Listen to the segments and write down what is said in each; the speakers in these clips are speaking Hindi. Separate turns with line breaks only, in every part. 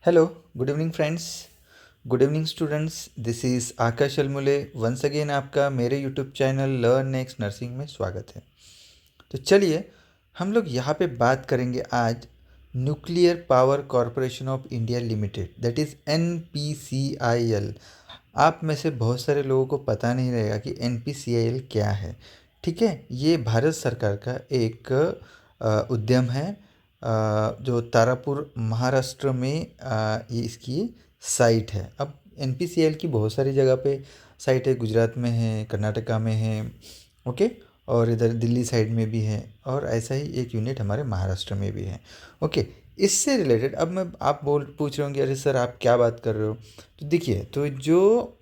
Hello, good evening friends, good evening students. This is Akash Almule. Once again आपका मेरे YouTube channel learn next nursing में स्वागत है। तो चलिए हम लोग यहाँ पे बात करेंगे आज nuclear power corporation of India limited, that is NPCIL। आप में से बहुत सारे लोगों को पता नहीं रहेगा कि NPCIL क्या है। ठीक है, ये भारत सरकार का एक उद्यम है, जो तारापुर महाराष्ट्र में ये इसकी साइट है। अब NPCIL की बहुत सारी जगह पे साइट है, गुजरात में है, कर्नाटका में है, ओके, और इधर दिल्ली साइड में भी है, और ऐसा ही एक यूनिट हमारे महाराष्ट्र में भी है। ओके, इससे रिलेटेड अब मैं आप पूछ रहे होंगे, अरे सर आप क्या बात कर रहे हो। तो देखिए, तो जो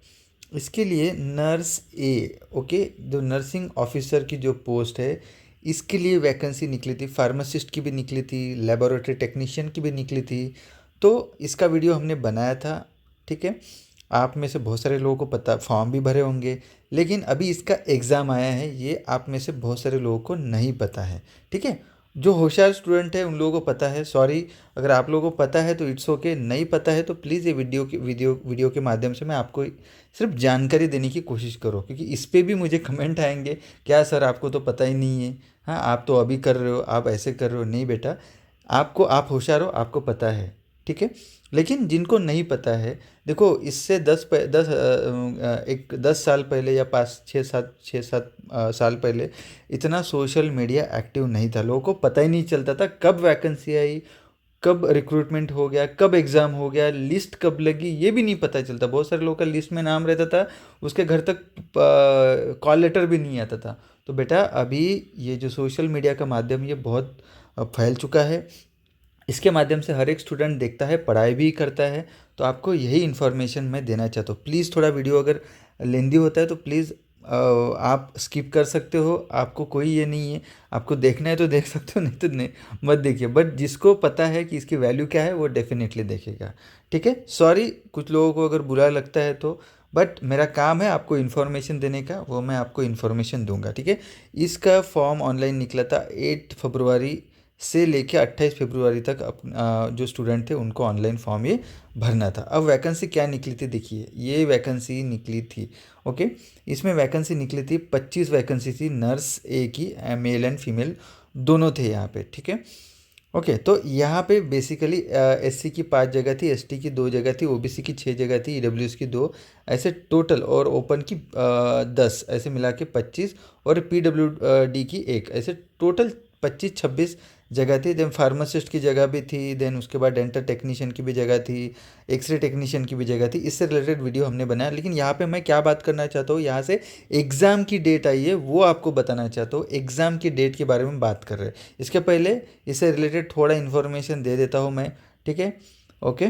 इसके लिए नर्स ए, ओके, जो नर्सिंग ऑफिसर की जो पोस्ट है, इसके लिए वैकेंसी निकली थी। फार्मासिस्ट की भी निकली थी, लेबोरेटरी टेक्नीशियन की भी निकली थी। तो इसका वीडियो हमने बनाया था। ठीक है, आप में से बहुत सारे लोगों को पता, फॉर्म भी भरे होंगे, लेकिन अभी इसका एग्ज़ाम आया है, ये आप में से बहुत सारे लोगों को नहीं पता है। ठीक है, जो होशियार स्टूडेंट है उन लोगों को पता है। सॉरी, अगर आप लोगों को पता है तो इट्स ओके, नहीं पता है तो प्लीज़ ये वीडियो के माध्यम से मैं आपको सिर्फ जानकारी देने की कोशिश करो, क्योंकि इस पे भी मुझे कमेंट आएंगे, क्या सर आपको तो पता ही नहीं है, हाँ आप तो अभी कर रहे हो, आप ऐसे कर रहे हो। नहीं बेटा, आप होशियार हो, आपको पता है। ठीक है, लेकिन जिनको नहीं पता है, देखो इससे 10 साल पहले या 5 6 7 साल पहले इतना सोशल मीडिया एक्टिव नहीं था। लोगों को पता ही नहीं चलता था कब वैकेंसी आई, कब रिक्रूटमेंट हो गया, कब एग्ज़ाम हो गया, लिस्ट कब लगी, ये भी नहीं पता चलता। बहुत सारे लोगों का लिस्ट में नाम रहता था, उसके घर तक कॉल लेटर भी नहीं आता था। तो बेटा अभी ये जो सोशल मीडिया का माध्यम, ये बहुत फैल चुका है। इसके माध्यम से हर एक स्टूडेंट देखता है, पढ़ाई भी करता है। तो आपको यही इन्फॉर्मेशन मैं देना चाहता हूँ। प्लीज़ थोड़ा वीडियो अगर लेंदी होता है तो प्लीज़ आप स्किप कर सकते हो, आपको कोई ये नहीं है। आपको देखना है तो देख सकते हो, नहीं तो नहीं, मत देखिए। बट जिसको पता है कि इसकी वैल्यू क्या है वो डेफिनेटली देखेगा। ठीक है, सॉरी कुछ लोगों को अगर बुरा लगता है तो, बट मेरा काम है आपको इन्फॉर्मेशन देने का, वो मैं आपको इन्फॉर्मेशन दूंगा। ठीक है, इसका फॉर्म ऑनलाइन निकला था 8 फरवरी से लेके 28 फरवरी तक। जो स्टूडेंट थे उनको ऑनलाइन फॉर्म ये भरना था। अब वैकेंसी क्या निकली थी, देखिए ये वैकेंसी निकली थी। ओके, इसमें वैकेंसी निकली थी, 25 वैकेंसी थी नर्स ए की, मेल एंड फीमेल दोनों थे यहाँ पे। ठीक है, ओके, तो यहाँ पे बेसिकली SC की 5 जगह थी, ST की 2 जगह थी, OBC की 6 जगह थी, EWS की 2, ऐसे टोटल, और ओपन की 10, ऐसे मिला के 25, और PWD की 1, ऐसे टोटल 25-26 जगह थी। देन फार्मासिस्ट की जगह भी थी, देन उसके बाद डेंटल टेक्नीशियन की भी जगह थी, एक्सरे टेक्नीशियन की भी जगह थी। इससे रिलेटेड वीडियो हमने बनाया, लेकिन यहाँ पे मैं क्या बात करना चाहता हूँ, यहाँ से एग्ज़ाम की डेट आई है वो आपको बताना चाहता हूँ। एग्ज़ाम की डेट के बारे में बात कर रहे हैं। इसके पहले इससे रिलेटेड थोड़ा इन्फॉर्मेशन दे देता हूँ मैं। ठीक है, ओके,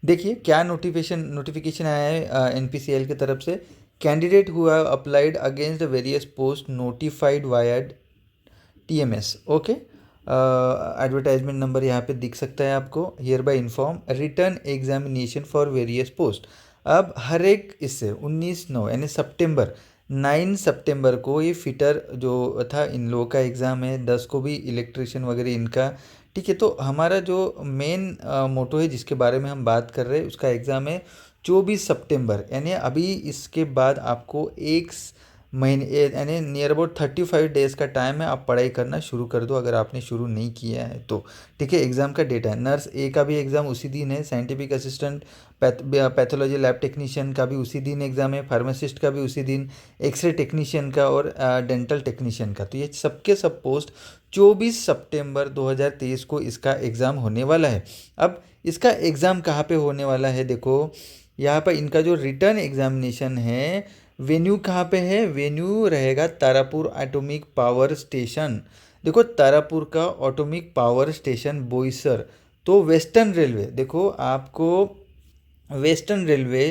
देखिए क्या नोटिफिकेशन आया है NPCIL की तरफ से। Candidate who have applied against the various post notified via TMS। Okay, advertisement number यहाँ पे दिख सकता है आपको। Here bye inform return examination for various post. अब हर एक इससे 19/9 यानी सितंबर 9 सितंबर को ये फिटर जो था इन लोगों का एग्ज़ाम है, 10 को भी इलेक्ट्रिशियन वगैरह इनका। ठीक है, तो हमारा जो मेन मोटो है जिसके बारे में हम बात कर रहे हैं, उसका एग्ज़ाम है 24 सितंबर, यानी अभी इसके बाद आपको एक महीने यानी नियर अबाउट 35 डेज़ का टाइम है। आप पढ़ाई करना शुरू कर दो अगर आपने शुरू नहीं किया है तो। ठीक है, एग्ज़ाम का डेट है, नर्स ए का भी एग्ज़ाम उसी दिन है, scientific assistant pathology lab technician का भी उसी दिन एग्ज़ाम है, फार्मासिस्ट का भी उसी दिन, एक्सरे टेक्नीशियन का और डेंटल टेक्नीशियन का। तो ये सबके सब पोस्ट 24 सितंबर 2023 को इसका एग्ज़ाम होने वाला है। अब इसका एग्ज़ाम कहाँ पे होने वाला है, देखो यहाँ पर इनका जो रिटर्न एग्जामिनेशन है, वेन्यू कहाँ पे है, वेन्यू रहेगा तारापुर एटॉमिक पावर स्टेशन। देखो तारापुर का एटॉमिक पावर स्टेशन बोईसर, तो वेस्टर्न रेलवे, देखो आपको वेस्टर्न रेलवे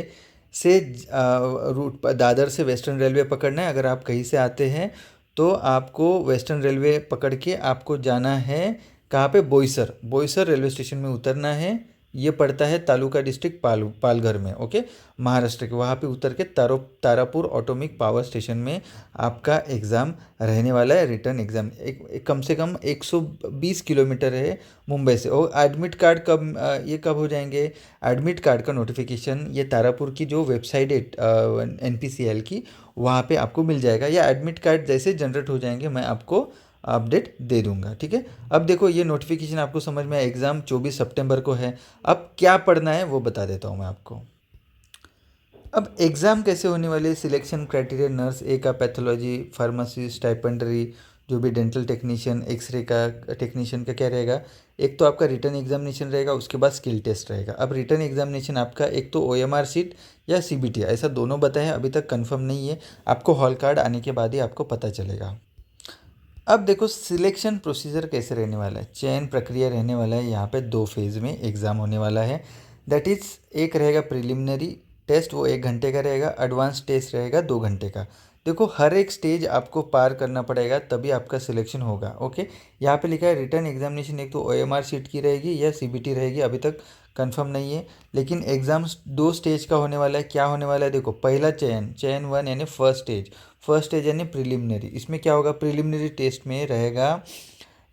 से रूट दादर से वेस्टर्न रेलवे पकड़ना है। अगर आप कहीं से आते हैं तो आपको वेस्टर्न रेलवे पकड़ के आपको जाना है कहाँ पे, बोईसर। बोईसर रेलवे स्टेशन में उतरना है। ये पड़ता है तालुका डिस्ट्रिक्ट पालघर में, ओके, महाराष्ट्र के। वहाँ पे उतर के तारापुर ऑटोमिक पावर स्टेशन में आपका एग्ज़ाम रहने वाला है, रिटर्न एग्ज़ाम। एक कम से कम 120 किलोमीटर है मुंबई से। और एडमिट कार्ड ये कब हो जाएंगे? एडमिट कार्ड का नोटिफिकेशन ये तारापुर की जो वेबसाइट है NPCL की, वहाँ पे आपको मिल जाएगा, या एडमिट कार्ड जैसे जनरेट हो जाएंगे मैं आपको अपडेट दे दूंगा, ठीक है। अब देखो ये नोटिफिकेशन आपको समझ में आया, एग्ज़ाम 24 सितंबर को है। अब क्या पढ़ना है वो बता देता हूँ मैं आपको। अब एग्ज़ाम कैसे होने वाले? सिलेक्शन क्राइटेरिया, नर्स ए का, पैथोलॉजी, फार्मासी, स्टाइपेंडरी, जो भी डेंटल टेक्नीशियन, एक्सरे का टेक्नीशियन का क्या रहेगा? एक तो आपका रिटर्न एग्जामिनेशन रहेगा, उसके बाद स्किल टेस्ट रहेगा। अब रिटर्न एग्जामिनेशन आपका एक तो OMR शीट या CBT, ऐसा दोनों बताए हैं, अभी तक कंफर्म नहीं है। आपको हॉल कार्ड आने के बाद ही आपको पता चलेगा। अब देखो सिलेक्शन प्रोसीजर कैसे रहने वाला है, चयन प्रक्रिया रहने वाला है। यहाँ पे 2 फेज़ में एग्ज़ाम होने वाला है। दैट इज़, एक रहेगा प्रिलिमिनरी टेस्ट, वो 1 घंटे का रहेगा। एडवांस टेस्ट रहेगा 2 घंटे का। देखो हर एक स्टेज आपको पार करना पड़ेगा, तभी आपका सिलेक्शन होगा, ओके। यहाँ पे लिखा है रिटर्न एग्जामिनेशन एक तो OMR शीट की रहेगी या CBT रहेगी, अभी तक कंफर्म नहीं है। लेकिन एग्ज़ाम 2 स्टेज का होने वाला है। क्या होने वाला है? देखो पहला चयन 1 यानी फर्स्ट स्टेज यानी प्रिलिमिनरी। इसमें क्या होगा? प्रिलिमिनरी टेस्ट में रहेगा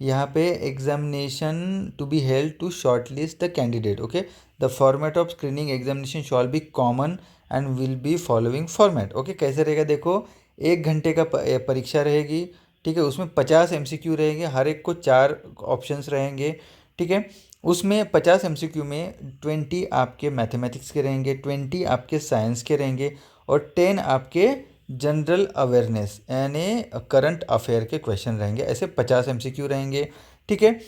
यहाँ पे examination to be held to short list the candidate, okay. The format of screening examination shall be common and will be following format, okay. कैसे रहेगा? देखो 1 घंटे का परीक्षा रहेगी, ठीक है। उसमें 50 MCQ रहेंगे, हर एक को 4 ऑप्शंस रहेंगे, ठीक है। उसमें 50 MCQ में 20 आपके मैथमेटिक्स के रहेंगे, 20 आपके साइंस के रहेंगे, और 10 आपके जनरल अवेयरनेस यानी करंट अफेयर के क्वेश्चन रहेंगे। ऐसे 50 MCQ रहेंगे, ठीक है।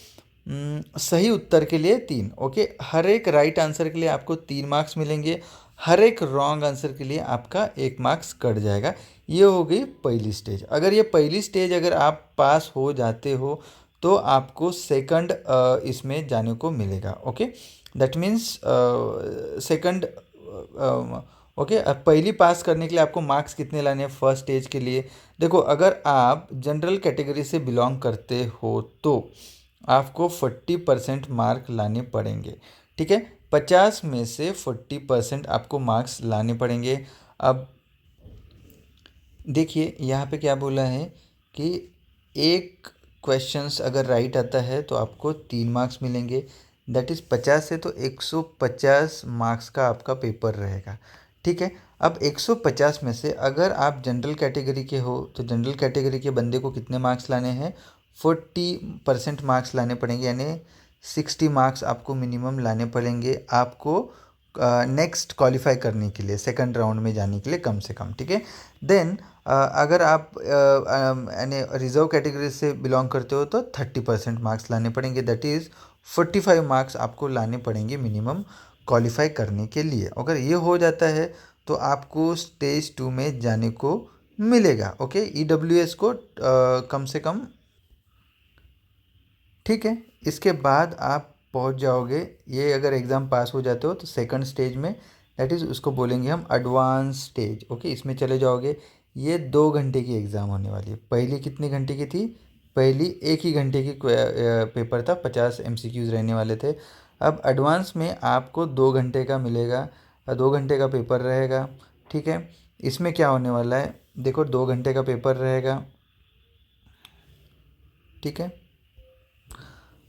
सही उत्तर के लिए 3, ओके। हर एक राइट आंसर के लिए आपको 3 मार्क्स मिलेंगे, हर एक रॉन्ग आंसर के लिए आपका 1 मार्क्स कट जाएगा। ये हो गई पहली स्टेज। अगर ये पहली स्टेज अगर आप पास हो जाते हो तो आपको सेकंड इसमें जाने को मिलेगा, okay. That means second, okay. अब पहली पास करने के लिए आपको मार्क्स कितने लाने हैं फर्स्ट स्टेज के लिए? देखो अगर आप जनरल कैटेगरी से बिलोंग करते हो तो आपको 40% मार्क लाने पड़ेंगे, ठीक है। 50 में से 40% आपको मार्क्स लाने पड़ेंगे। अब देखिए यहाँ पे क्या बोला है कि एक क्वेश्चंस अगर राइट आता है तो आपको 3 मार्क्स मिलेंगे। दैट इज़ 50 से तो 150 मार्क्स का आपका पेपर रहेगा, ठीक है। अब 150 में से अगर आप जनरल कैटेगरी के हो तो जनरल कैटेगरी के बंदे को कितने मार्क्स लाने हैं? 40% मार्क्स लाने पड़ेंगे, यानी 60 मार्क्स आपको मिनिमम लाने पड़ेंगे आपको नेक्स्ट क्वालिफाई करने के लिए, सेकंड राउंड में जाने के लिए कम से कम, ठीक है। देन अगर आप यानी रिजर्व कैटेगरी से बिलोंग करते हो तो 30% मार्क्स लाने पड़ेंगे। दैट इज़ 45 मार्क्स आपको लाने पड़ेंगे मिनिमम क्वालिफाई करने के लिए। अगर ये हो जाता है तो आपको स्टेज 2 में जाने को मिलेगा, ओके। EWS को कम से कम, ठीक है। इसके बाद आप पहुंच जाओगे, ये अगर एग्ज़ाम पास हो जाते हो तो सेकंड स्टेज में, दैट इज़ उसको बोलेंगे हम एडवांस स्टेज, ओके। इसमें चले जाओगे। ये 2 घंटे की एग्ज़ाम होने वाली है। पहली कितने घंटे की थी? पहली 1 ही घंटे की पेपर था, 50 MCQs रहने वाले थे। अब एडवांस में आपको 2 घंटे का मिलेगा, 2 घंटे का पेपर रहेगा, ठीक है। इसमें क्या होने वाला है? देखो 2 घंटे का पेपर रहेगा, ठीक है।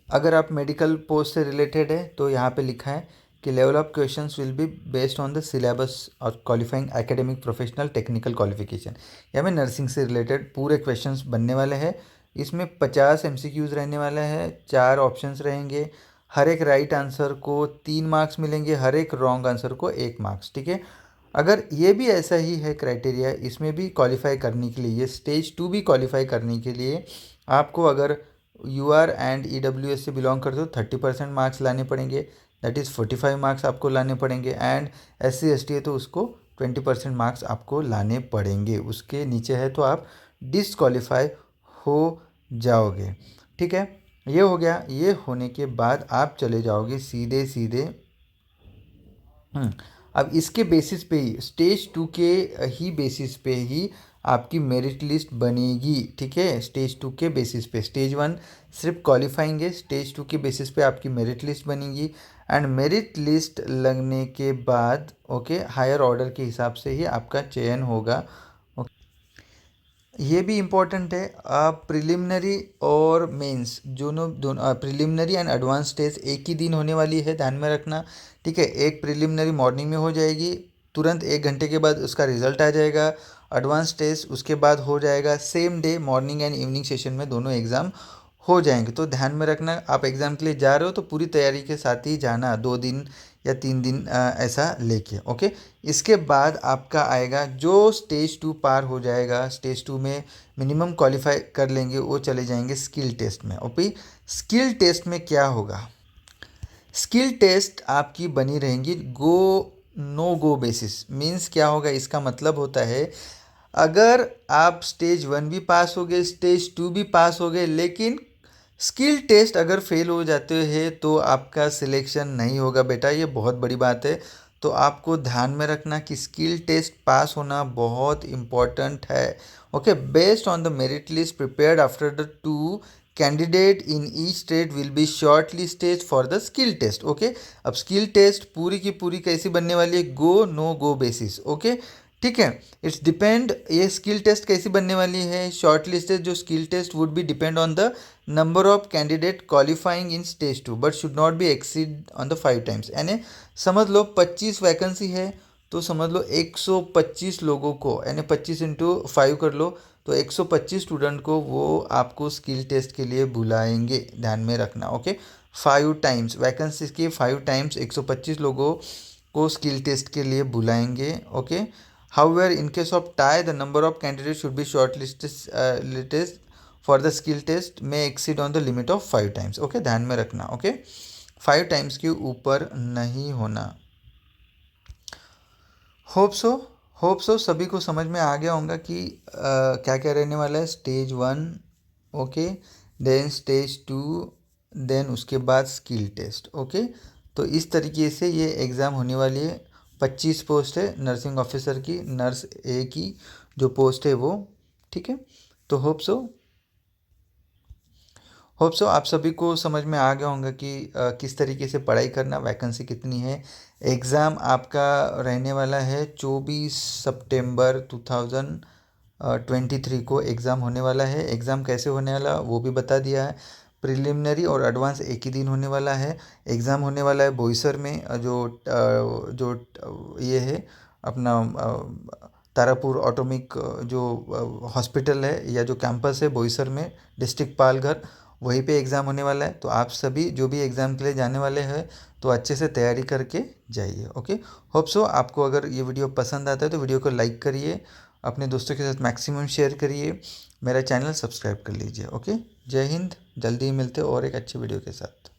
अगर आप मेडिकल पोस्ट से रिलेटेड है तो यहाँ पे लिखा है कि level of questions will be based on the syllabus और qualifying academic professional technical qualification. या में नर्सिंग से रिलेटेड पूरे क्वेश्चंस बनने वाले हैं। इसमें 50 MCQs रहने वाले हैं, 4 ऑप्शंस रहेंगे। हर एक राइट आंसर को 3 मार्क्स मिलेंगे, हर एक रॉन्ग आंसर को 1 मार्क्स, ठीक है। अगर ये भी ऐसा ही है क्राइटेरिया, इसमें भी क्वालिफाई करने के लिए, ये स्टेज 2 भी क्वालिफाई करने के लिए आपको, अगर UR एंड EWS से बिलोंग करते हो 30% मार्क्स लाने पड़ेंगे। दैट इज़ 45 मार्क्स आपको लाने पड़ेंगे। एंड SC ST है तो उसको 20% मार्क्स आपको लाने पड़ेंगे। उसके नीचे है तो आप डिसक्वालीफाई हो जाओगे, ठीक है। ये हो गया। ये होने के बाद आप चले जाओगे सीधे सीधे, अब इसके बेसिस पे ही, स्टेज 2 के ही बेसिस पे ही आपकी मेरिट लिस्ट बनेगी, ठीक है, स्टेज 2 के बेसिस पे। स्टेज 1 सिर्फ क्वालिफाइंग है, स्टेज 2 के बेसिस पे आपकी मेरिट लिस्ट बनेगी। एंड मेरिट लिस्ट लगने के बाद ओके हायर ऑर्डर के हिसाब से ही आपका चयन होगा। ये भी इम्पोर्टेंट है, प्रिलिमिनरी और मेंस दोनों प्रिलिमिनरी एंड एडवांस टेस्ट एक ही दिन होने वाली है, ध्यान में रखना, ठीक है। एक प्रिलिमिनरी मॉर्निंग में हो जाएगी, तुरंत 1 घंटे के बाद उसका रिजल्ट आ जाएगा। एडवांस टेस्ट उसके बाद हो जाएगा same day, morning and evening session में दोनों एग्ज़ाम हो जाएंगे। तो ध्यान में रखना, आप एग्ज़ाम के लिए जा रहे हो तो पूरी तैयारी के साथ ही जाना, 2 दिन या 3 दिन ऐसा लेके, ओके। इसके बाद आपका आएगा जो स्टेज 2 पार हो जाएगा, स्टेज 2 में मिनिमम क्वालिफाई कर लेंगे, वो चले जाएंगे स्किल टेस्ट में। ओके, स्किल टेस्ट में क्या होगा? स्किल टेस्ट आपकी बनी रहेंगी गो नो गो बेसिस। मीन्स क्या होगा, इसका मतलब होता है अगर आप स्टेज 1 भी पास हो गए, स्टेज 2 भी पास हो गए, लेकिन स्किल टेस्ट अगर फेल हो जाते हैं तो आपका सिलेक्शन नहीं होगा बेटा, ये बहुत बड़ी बात है। तो आपको ध्यान में रखना कि स्किल टेस्ट पास होना बहुत इम्पॉर्टेंट है। Okay, based on the merit list prepared after the 2 candidate in each state will be short listed for the skill test. Okay, अब स्किल टेस्ट पूरी की पूरी कैसी बनने वाली है? Go no go basis. Okay, ठीक है, इट्स डिपेंड, ये स्किल टेस्ट कैसी बनने वाली है? शॉर्ट लिस्टेड जो skill test would be depend on the number of candidate qualifying in stage 2 but should not be exceed on the 5 times. यानी समझ लो 25 वैकेंसी है तो समझ लो 125 लोगों को, यानी 25 × 5 कर लो, तो 125 स्टूडेंट को वो आपको स्किल टेस्ट के लिए बुलाएंगे, ध्यान में रखना। ओके, 5 टाइम्स वैकेंसी के 5 टाइम्स 125 लोगों को स्किल टेस्ट के लिए बुलाएंगे। Okay, however in case of tie the number of candidates should be shortlisted for the skill test may exceed on the limit of 5 times। Okay, ध्यान में रखना। ओके, 5 टाइम्स के ऊपर नहीं होना। होप सो सभी को समझ में आ गया होगा कि क्या क्या रहने वाला है। Stage 1 okay, then stage 2, then उसके बाद स्किल टेस्ट। ओके, तो इस तरीके से ये एग्ज़ाम होने वाली है। 25 पोस्ट है नर्सिंग ऑफिसर की, नर्स ए की जो पोस्ट है वो, ठीक है। तो होप सो आप सभी को समझ में आ गया होगा कि किस तरीके से पढ़ाई करना, वैकेंसी कितनी है। एग्ज़ाम आपका रहने वाला है 24 सितंबर 2023 को एग्ज़ाम होने वाला है। एग्ज़ाम कैसे होने वाला वो भी बता दिया है। प्रिलिमिनरी और एडवांस एक ही दिन होने वाला है। एग्ज़ाम होने वाला है बोईसर में, जो ये है अपना तारापुर ऑटोमिक जो हॉस्पिटल है या जो कैंपस है बोईसर में, डिस्ट्रिक्ट पालघर, वहीं पे एग्ज़ाम होने वाला है। तो आप सभी जो भी एग्ज़ाम के लिए जाने वाले हैं तो अच्छे से तैयारी करके जाइए। ओके, होप सो आपको अगर ये वीडियो पसंद आता है तो वीडियो को लाइक करिए, अपने दोस्तों के साथ मैक्सिमम शेयर करिए, मेरा चैनल सब्सक्राइब कर लीजिए। ओके, जय हिंद, जल्दी ही मिलते हैं और एक अच्छे वीडियो के साथ।